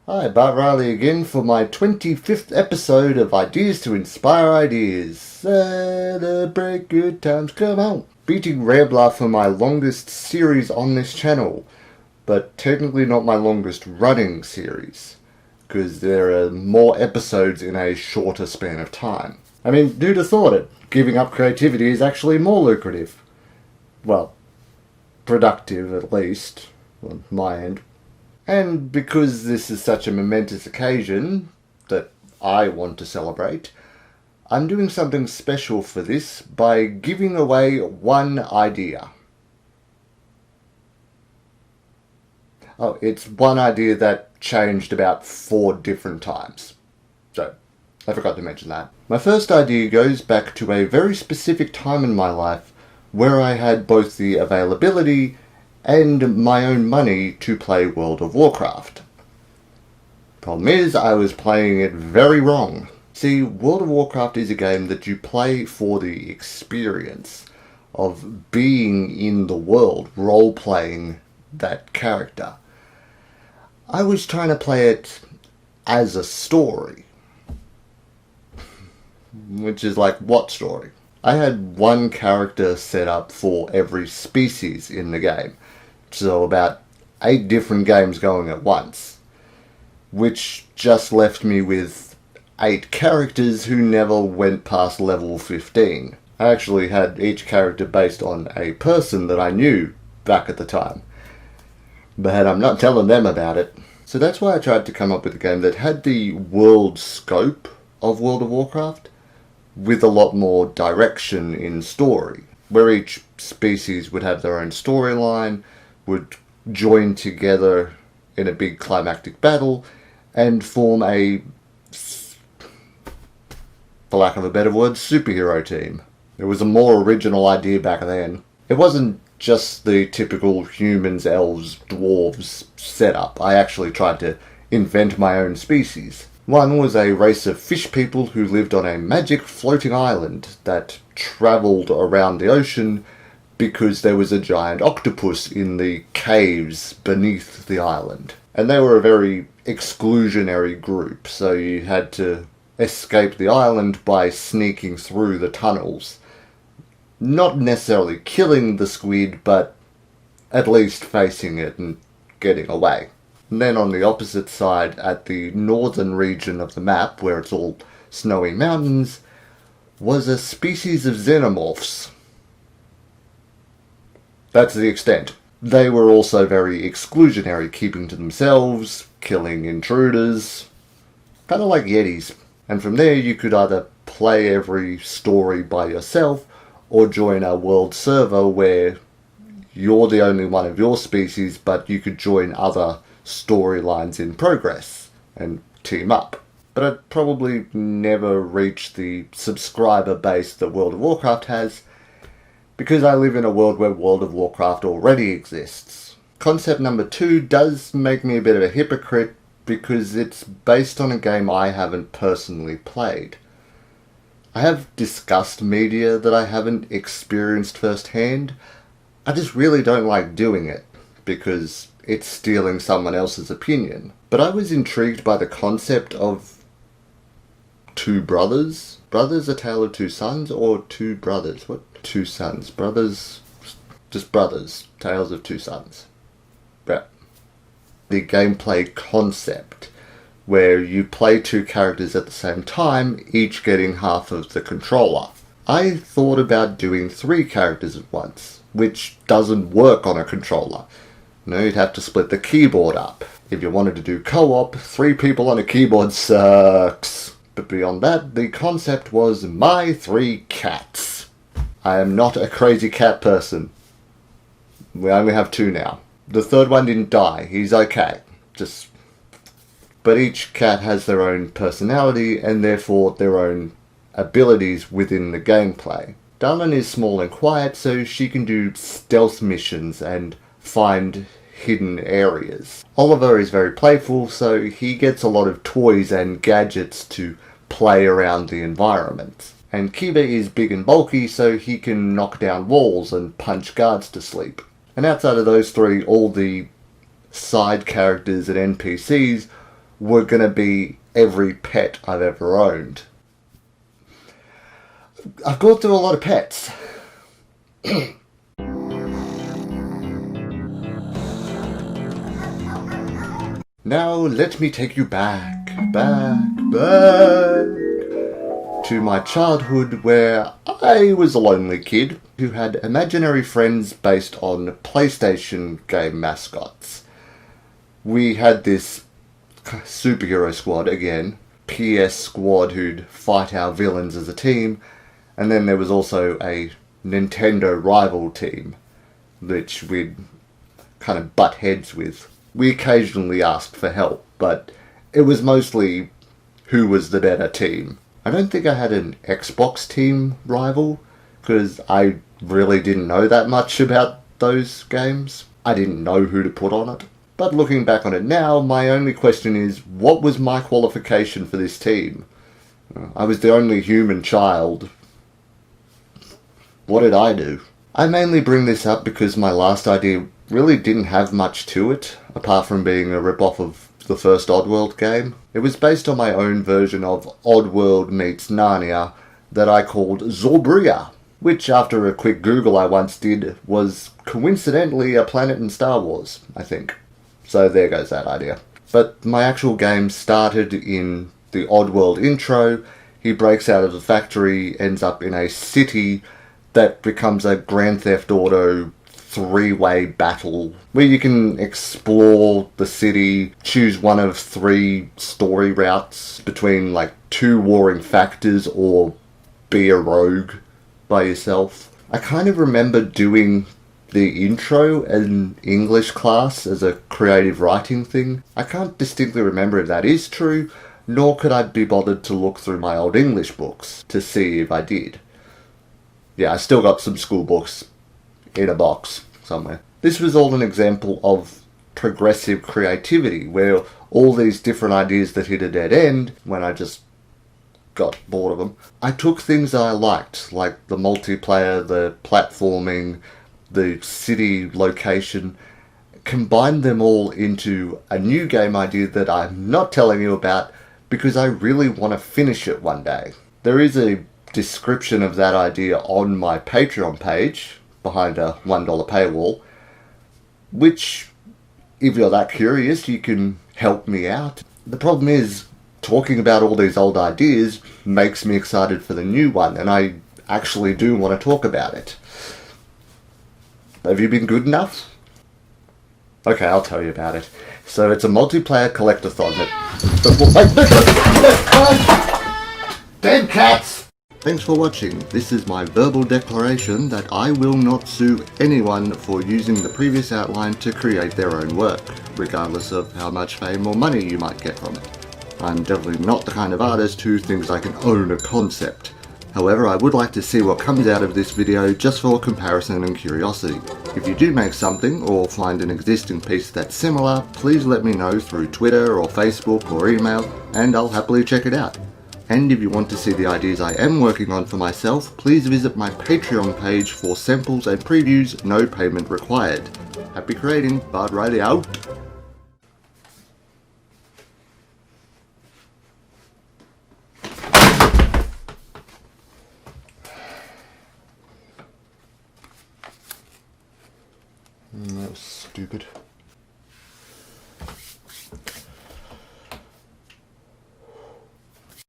Hi, Bart Riley again for my 25th episode of Ideas to Inspire Ideas. Celebrate good times, come on! Beating Rambler for my longest series on this channel, but technically not my longest running series, because there are more episodes in a shorter span of time. I mean, who'd have thought it? Giving up creativity is actually more lucrative. Well, productive at least, on my end. And because this is such a momentous occasion that I want to celebrate, I'm doing something special for this by giving away one idea. Oh, it's one idea that changed about 4 different times. So, I forgot to mention that. My first idea goes back to a very specific time in my life where I had both the availability and my own money to play World of Warcraft. Problem is, I was playing it very wrong. See, World of Warcraft is a game that you play for the experience of being in the world, role-playing that character. I was trying to play it as a story. Which is like, what story? I had one character set up for every species in the game. So about 8 different games going at once. Which just left me with 8 characters who never went past level 15. I actually had each character based on a person that I knew back at the time. But I'm not telling them about it. So that's why I tried to come up with a game that had the world scope of World of Warcraft, with a lot more direction in story, where each species would have their own storyline, would join together in a big climactic battle, and form a, for lack of a better word, superhero team. It was a more original idea back then. It wasn't just the typical humans, elves, dwarves setup. I actually tried to invent my own species. One was a race of fish people who lived on a magic floating island that travelled around the ocean because there was a giant octopus in the caves beneath the island. And they were a very exclusionary group, so you had to escape the island by sneaking through the tunnels. Not necessarily killing the squid, but at least facing it and getting away. And then on the opposite side, at the northern region of the map, where it's all snowy mountains, was a species of xenomorphs. That's the extent. They were also very exclusionary, keeping to themselves, killing intruders, kind of like Yetis. And from there you could either play every story by yourself, or join a world server where you're the only one of your species, but you could join other storylines in progress and team up. But I'd probably never reach the subscriber base that World of Warcraft has, because I live in a world where World of Warcraft already exists. Concept number 2 does make me a bit of a hypocrite, because it's based on a game I haven't personally played. I have discussed media that I haven't experienced firsthand. I just really don't like doing it, because it's stealing someone else's opinion. But I was intrigued by the concept of 2 brothers. Brothers, A Tale of Two Sons, or 2 brothers? What? 2 sons. Brothers, just brothers. Tales of Two Sons. Yeah. The gameplay concept, where you play 2 characters at the same time, each getting half of the controller. I thought about doing 3 characters at once, which doesn't work on a controller. No, you'd have to split the keyboard up. If you wanted to do co-op, 3 people on a keyboard sucks. But beyond that, the concept was my 3 cats. I am not a crazy cat person. We only have 2 now. The 3rd one didn't die. He's okay. But each cat has their own personality and therefore their own abilities within the gameplay. Darlin is small and quiet, so she can do stealth missions and find hidden areas. Oliver is very playful, so he gets a lot of toys and gadgets to play around the environment. And Kiba is big and bulky, so he can knock down walls and punch guards to sleep. And outside of those 3, all the side characters and NPCs were going to be every pet I've ever owned. I've gone through a lot of pets. Now let me take you back to my childhood, where I was a lonely kid who had imaginary friends based on PlayStation game mascots. We had this superhero squad again, PS squad, who'd fight our villains as a team, and then there was also a Nintendo rival team, which we'd kind of butt heads with. We occasionally asked for help, but it was mostly who was the better team. I don't think I had an Xbox team rival, because I really didn't know that much about those games. I didn't know who to put on it. But looking back on it now, my only question is, what was my qualification for this team? I was the only human child. What did I do? I mainly bring this up because my last idea really didn't have much to it, apart from being a rip-off of the first Oddworld game. It was based on my own version of Oddworld meets Narnia that I called Zorbria, which after a quick Google I once did was coincidentally a planet in Star Wars, I think. So there goes that idea. But my actual game started in the Oddworld intro. He breaks out of the factory, ends up in a city that becomes a Grand Theft Auto three-way battle where you can explore the city, choose one of 3 story routes between like 2 warring factors, or be a rogue by yourself. I kind of remember doing the intro in English class as a creative writing thing. I can't distinctly remember if that is true, nor could I be bothered to look through my old English books to see if I did. Yeah, I still got some school books in a box somewhere. This was all an example of progressive creativity, where all these different ideas that hit a dead end when I just got bored of them. I took things that I liked, like the multiplayer, the platforming, the city location, combined them all into a new game idea that I'm not telling you about because I really want to finish it one day. There is a description of that idea on my Patreon page, behind a $1 paywall, which, if you're that curious, you can help me out. The problem is, talking about all these old ideas makes me excited for the new one, and I actually do want to talk about it. Have you been good enough? Okay, I'll tell you about it. So it's a multiplayer collectathon that... Dead cats! Thanks for watching. This is my verbal declaration that I will not sue anyone for using the previous outline to create their own work, regardless of how much fame or money you might get from it. I'm definitely not the kind of artist who thinks I can own a concept. However, I would like to see what comes out of this video just for comparison and curiosity. If you do make something or find an existing piece that's similar, please let me know through Twitter or Facebook or email, and I'll happily check it out. And if you want to see the ideas I am working on for myself, please visit my Patreon page for samples and previews, no payment required. Happy creating, Bard Riley out! That was stupid.